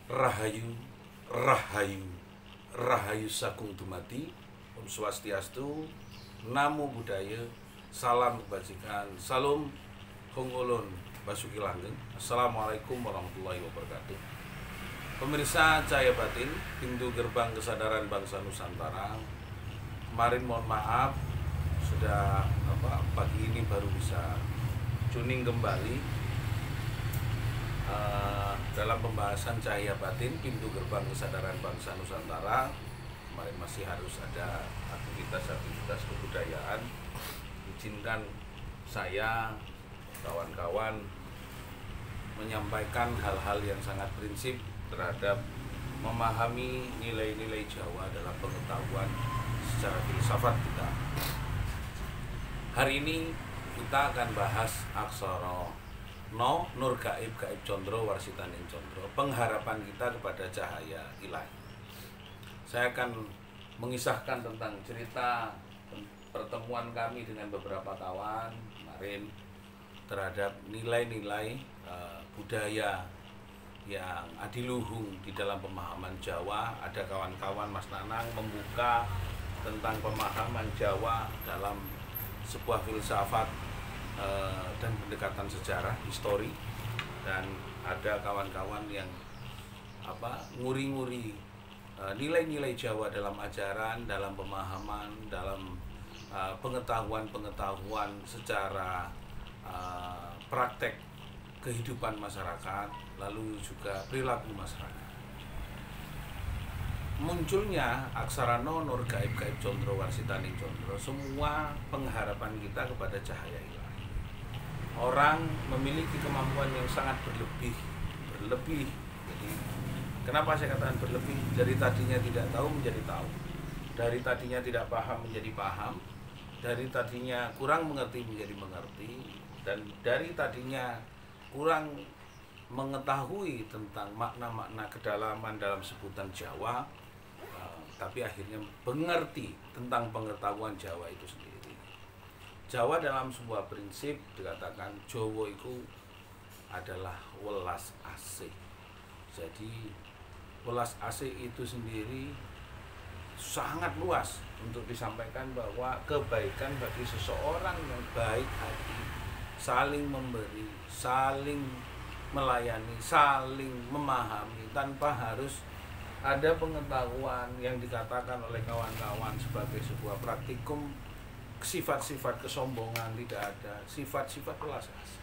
Rahayu, Rahayu, Rahayu Sakung Dumadi, Om Swastiastu, Namo Buddhaya, Salam Kebajikan, Salam Hongolon Basuki Langgeng. Assalamualaikum warahmatullahi wabarakatuh. Pemirsa Cahaya Batin, pintu gerbang kesadaran bangsa Nusantara. Kemarin mohon maaf, sudah pagi ini baru bisa tuning kembali dalam pembahasan Cahaya Batin, pintu gerbang kesadaran bangsa Nusantara. Kemarin masih harus ada aktivitas kebudayaan. Izinkan saya, kawan-kawan, menyampaikan hal-hal yang sangat prinsip terhadap memahami nilai-nilai Jawa dalam pengetahuan secara filsafat kita. Hari ini kita akan bahas aksara No, Nur Gaib, Gaib Condro, Warsitaning Condro, pengharapan kita kepada cahaya ilahi. Saya akan mengisahkan tentang cerita pertemuan kami dengan beberapa kawan kemarin terhadap nilai-nilai budaya yang adiluhung di dalam pemahaman Jawa. Ada kawan-kawan Mas Nanang membuka tentang pemahaman Jawa dalam sebuah filsafat dan pendekatan sejarah, histori, dan ada kawan-kawan yang nguri-nguri nilai-nilai Jawa dalam ajaran, dalam pemahaman, dalam pengetahuan secara praktek kehidupan masyarakat, lalu juga perilaku masyarakat. Munculnya aksara No, Nur Gaib, Gaib Condro, Warsitaning Condro, semua pengharapan kita kepada cahaya ilahi. Orang memiliki kemampuan yang sangat berlebih. Jadi kenapa saya katakan berlebih? Dari tadinya tidak tahu menjadi tahu, dari tadinya tidak paham menjadi paham, dari tadinya kurang mengerti menjadi mengerti, dan dari tadinya kurang mengetahui tentang makna-makna kedalaman dalam sebutan Jawa, tapi akhirnya mengerti tentang pengetahuan Jawa itu sendiri. Jawa dalam sebuah prinsip dikatakan Jawa itu adalah welas asih. Jadi welas asih itu sendiri sangat luas untuk disampaikan bahwa kebaikan bagi seseorang yang baik hati, saling memberi, saling melayani, saling memahami tanpa harus ada pengetahuan yang dikatakan oleh kawan-kawan sebagai sebuah praktikum. Sifat-sifat kesombongan tidak ada, sifat-sifat welas asih.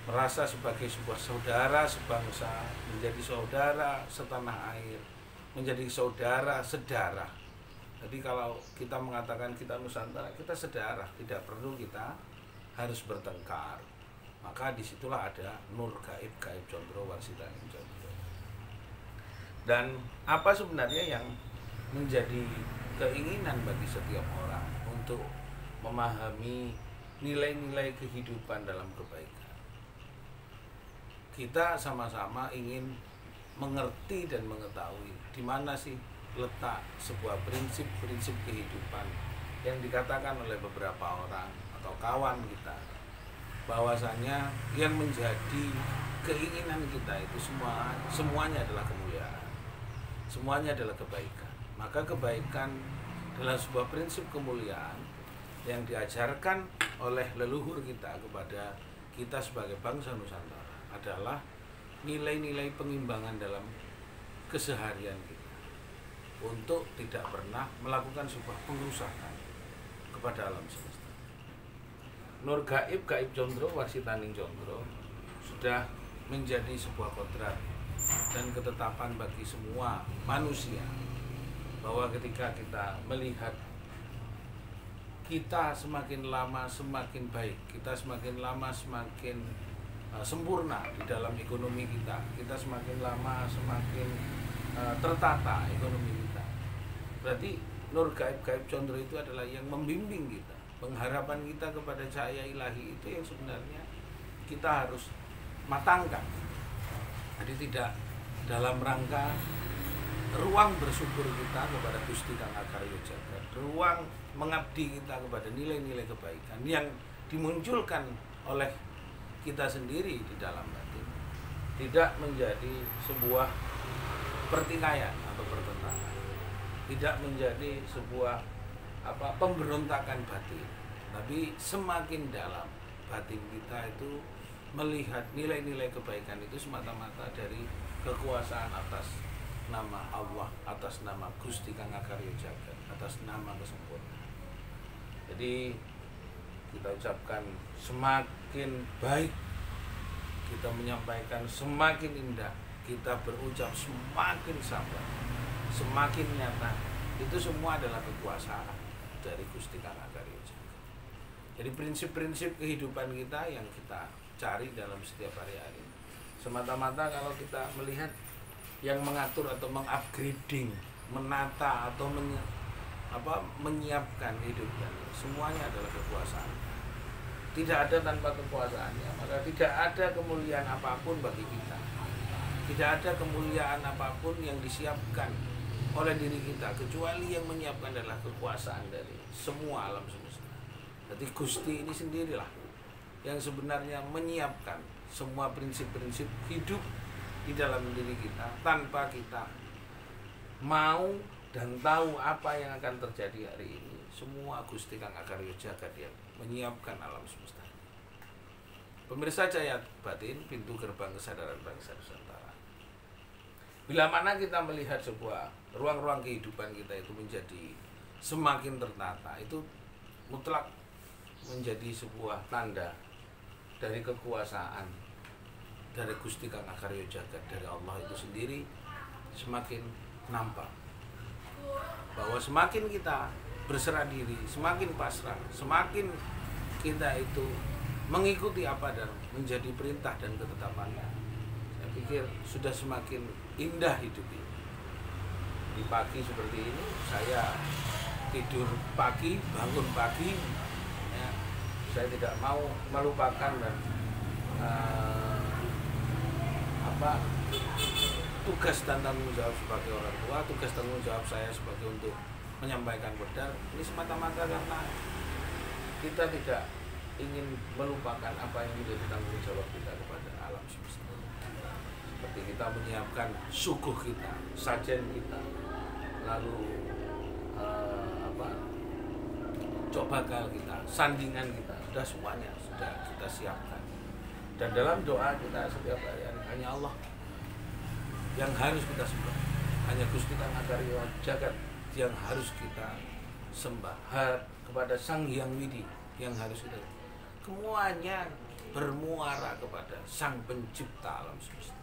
Merasa sebagai sebuah saudara sebangsa, menjadi saudara setanah air, menjadi saudara sedarah. Jadi kalau kita mengatakan kita Nusantara, kita sedarah, tidak perlu kita harus bertengkar. Maka disitulah ada Nur Gaib, Gaib Condro, Warsitaning Condro. Dan apa sebenarnya yang menjadi keinginan bagi setiap orang untuk memahami nilai-nilai kehidupan dalam kebaikan? Kita sama-sama ingin mengerti dan mengetahui di mana sih letak sebuah prinsip-prinsip kehidupan yang dikatakan oleh beberapa orang atau kawan kita, bahwasanya yang menjadi keinginan kita itu semuanya adalah kemuliaan, semuanya adalah kebaikan. Maka kebaikan adalah sebuah prinsip kemuliaan yang diajarkan oleh leluhur kita kepada kita sebagai bangsa Nusantara, adalah nilai-nilai pengimbangan dalam keseharian kita untuk tidak pernah melakukan sebuah pengerusakan kepada alam semesta. Nur Gaib, Gaib Condro, Warsitaning Condro sudah menjadi sebuah kodrat dan ketetapan bagi semua manusia, bahwa ketika kita melihat kita semakin lama semakin baik, kita semakin lama semakin sempurna di dalam ekonomi kita, kita semakin lama semakin tertata ekonomi kita. Berarti Nur Gaib, Gaib Condro itu adalah yang membimbing kita. Pengharapan kita kepada cahaya ilahi itu yang sebenarnya kita harus matangkan. Jadi tidak dalam rangka ruang bersyukur kita kepada Gusti Kang Akarya Jagat, ruang mengabdi kita kepada nilai-nilai kebaikan yang dimunculkan oleh kita sendiri di dalam batin, tidak menjadi sebuah pertikaian atau pertentangan, tidak menjadi sebuah pemberontakan batin, tapi semakin dalam batin kita itu melihat nilai-nilai kebaikan itu semata-mata dari kekuasaan atas nama Allah, atas nama Gusti Kang Akarya Jagat, atas nama kesempurnaan. Jadi kita ucapkan semakin baik kita menyampaikan, semakin indah kita berucap, semakin sabar, semakin nyata. Itu semua adalah kekuasaan dari Gusti Kang Akarya Jagat. Jadi prinsip-prinsip kehidupan kita yang kita cari dalam setiap hari-hari, semata-mata kalau kita melihat yang mengatur atau mengupgrading, menata atau menyiapkan hidup kita, semuanya adalah kekuasaan. Tidak ada tanpa kekuasaannya, maka tidak ada kemuliaan apapun bagi kita. Tidak ada kemuliaan apapun yang disiapkan oleh diri kita, kecuali yang menyiapkan adalah kekuasaan dari semua alam semesta. Jadi Gusti ini sendirilah yang sebenarnya menyiapkan semua prinsip-prinsip hidup di dalam diri kita, tanpa kita mau dan tahu apa yang akan terjadi hari ini. Semua Gusti Kang Akarya Jagat yang menyiapkan alam semesta. Pemirsa Cahaya Batin, pintu gerbang kesadaran bangsa Nusantara. Bila mana kita melihat sebuah ruang-ruang kehidupan kita itu menjadi semakin tertata, itu mutlak menjadi sebuah tanda dari kekuasaan dari Gusti Kang Akarya Jagat, dari Allah itu sendiri semakin nampak bahwa semakin kita berserah diri, semakin pasrah, semakin kita itu mengikuti apa dan menjadi perintah dan ketetapannya, saya pikir sudah semakin indah hidup ini. Di pagi seperti ini saya tidur pagi, bangun pagi, ya, saya tidak mau melupakan dan tugas dan tanggung jawab sebagai orang tua, tugas tanggung jawab saya sebagai untuk menyampaikan pedar ini semata-mata karena kita tidak ingin melupakan apa yang menjadi tanggung jawab kita kepada alam semesta. Seperti kita menyiapkan suguh kita, sajen kita, lalu cok bakal kita, sandingan kita, sudah semuanya sudah kita siapkan. Dan dalam doa kita setiap hari hanya Allah yang harus kita sembah, hanya Gusti Kang Akarya Jagat yang harus kita sembah, kepada Sang Hyang Widi yang harus kita, semuanya bermuara kepada Sang Pencipta alam semesta.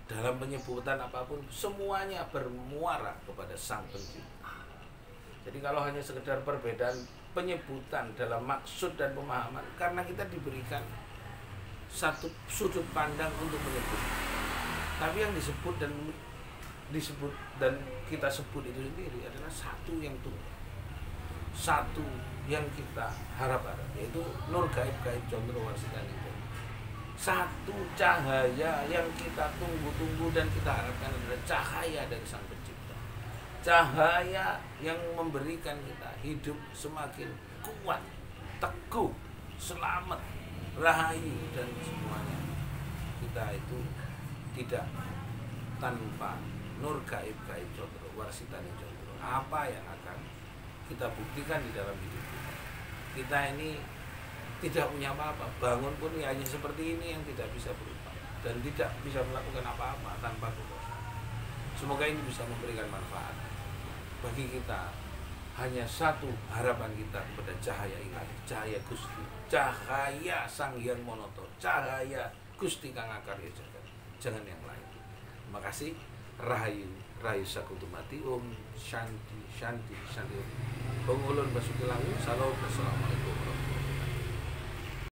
Dalam penyebutan apapun semuanya bermuara kepada Sang Pencipta. Jadi kalau hanya sekedar perbedaan penyebutan dalam maksud dan pemahaman, karena kita diberikan satu sudut pandang untuk menyebut, tapi yang disebut dan kita sebut itu sendiri adalah satu yang tunggal, satu yang kita harap-harap, yaitu Nur Gaib-Gaib Condro Warsitani. Satu cahaya yang kita tunggu-tunggu dan kita harapkan adalah cahaya dari Sang Pencipta, cahaya yang memberikan kita hidup semakin kuat, teguh, selamat, rahayu, dan semuanya. Kita itu tidak tanpa Nur Gaib-Gaib Condro Warsitani Condro. Apa yang akan kita buktikan di dalam hidup kita? Kita ini tidak punya apa-apa, bangun pun ya hanya seperti ini yang tidak bisa berubah dan tidak bisa melakukan apa-apa tanpa kekuasaan. Semoga ini bisa memberikan manfaat bagi kita. Hanya satu harapan kita kepada cahaya ilahi, cahaya Gusti, cahaya Sang Hyang Monoto, cahaya Gusti Kang Akarya Jagat, jangan yang lain. Terima kasih. Rahayu, Rahayu Sakutumati. Om Shanti Shanti Shanti. Om Ulun Basuki Langu. Salam. Assalamualaikum warahmatullahi wabarakatuh.